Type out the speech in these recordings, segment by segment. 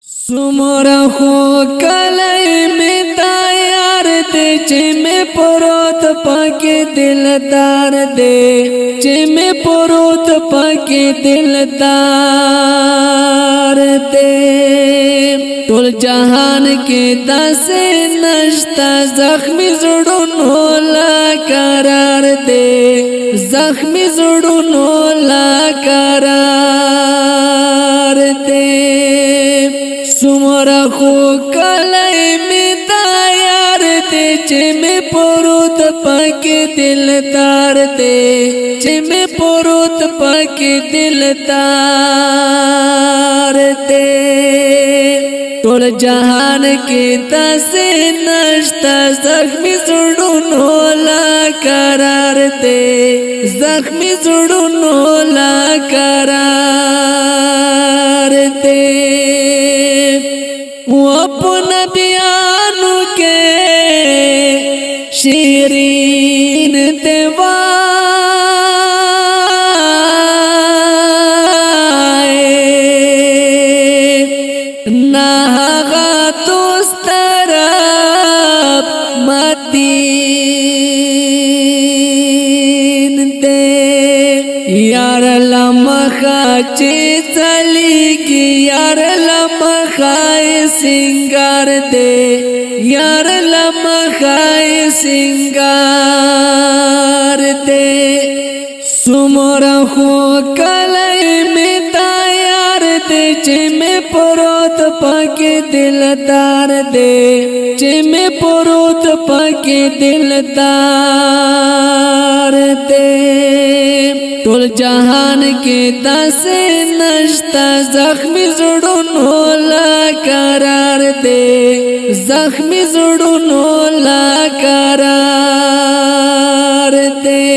سمرا خو کلی میں تیار دے چے میں پروت پاکی دلدار دے چے میں پروت پاکی دلدار دے ټول جہان کے داسے نشتا زخمی زڑونو لا قرار دے زخمی زڑونو لا قرار دے سمرا خو کلی میں تیار دے چے میں پروت پاکی دلدار دے چے میں پروت پاکی دلدار دے ټول جہان کے داسے نشتا زخمی زڑونو لا قرار دے زخمی زڑونو لا قرار دے وہ اپنا بیانو کے شیرین دیوائے ناغا توستراب مدین دے یار لمخا چی چلی کی یار لمخا سنگار دے یار لمخا سنگار دے سمرا خو کلی میں تیار دے چے میں پروت پاکی دلدار دے چے میں پروت پاکی دلدار دے ټول جہان کے داسے نشتا زخمی زڑونو لا قرار دے زخمی زڑونو لا قرار دے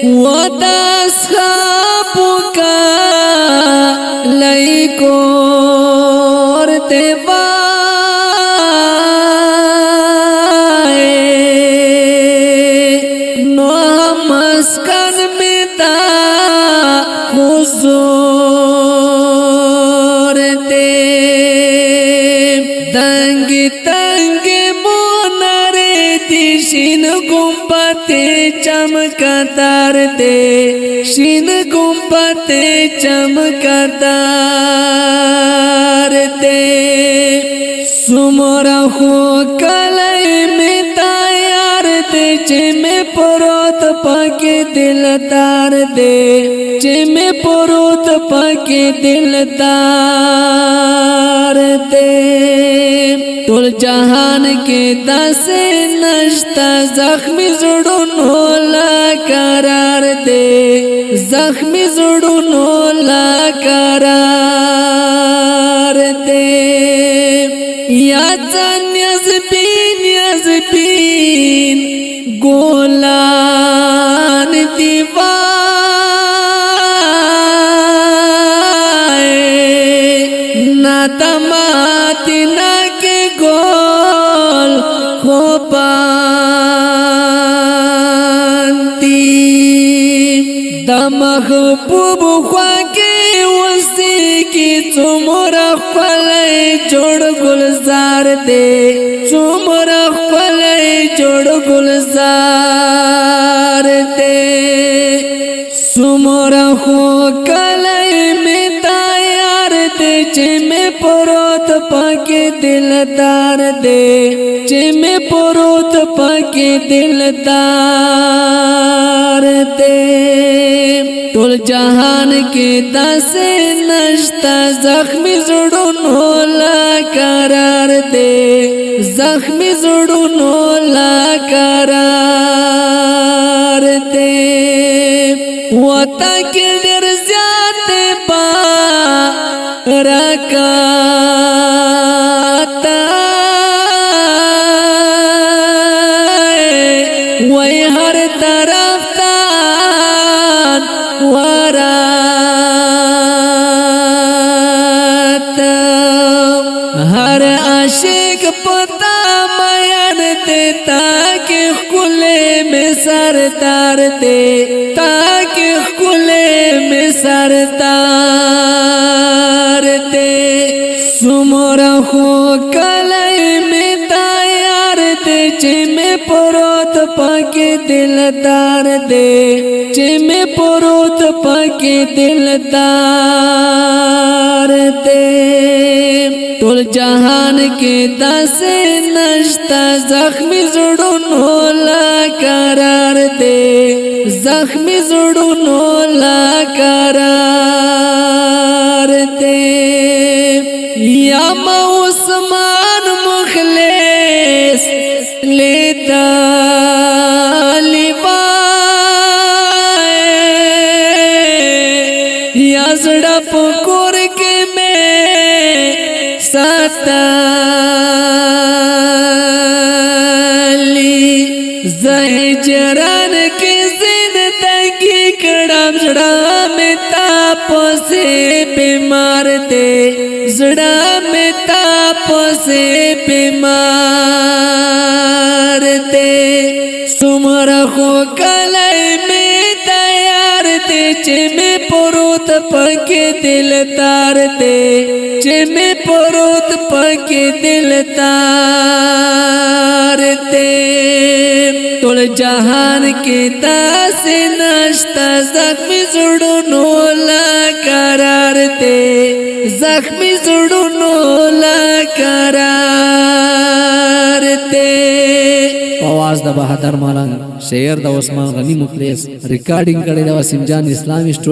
وہ اصحابو کا لائکور دیوائے نو مسکن میں تا حضور دے دنگ تنگ مونرے دی شین گمبتے چمکدار دے شین گمبتے چمکدار دے سمرا خو کلی میں تیار دے چے میں پروت پاکی دلدار دے چے میں پروت پاکی دلدار دے ټول جہان کے داسے نشتا زخمی زڑونو لا قرار دے زخمی زڑونو لا قرار دے یا نیازبین گولان دیوائے ناتماتی نا کے گول خوبانتی دا محبوب خواہ کے وستی کی چمرا خوالی جوڑ گلزار دے چمرا خوالی جوڑ گلزار دے سمرا خو کلی میں تیار دے چے میں پروت پاکی دلدار دے چے میں پروت پاکی دلدار دے ټول جہان کے داسے نشتا زخمی زڑونو لا قرار دے زخمی زڑونو لا قرار دے وطا کے ڈر زیادہ با رکاتا وی ہر طرف تان وراتا ہر عاشق پتا میان دے تاکہ کلے میں سردار دے تاکہ کلے میں سردار دے سمرا خو کلی میں تیار دے چے میں پروت پاکی دلدار دے چے میں پروت پاکی دلدار دے ټول جهان کې داسې نشتا زخمی زړونو لا قرار دے زخمی زړونو لا قرار دے یا عثمان مخلص لیتا یا زړه پکور کې میں ساتلی زهجران کې زندگی کړم زړه مې تاپو سے بیمار دے زړه مې تاپو سے بیمار دے سمره خو کلی مې تیار دے چې مې پروت پکې دلدار دے چې مې پروت پکې دلدار دے ټول جهان کې داسې نشتا زخمی زړونو لا قرار دے زخمی زړونو لا قرار دے आवाज د بهادر ملنګ شعر د عثمان غنی مخلص ریکارډینګ کړي د وسیم جان اسلامي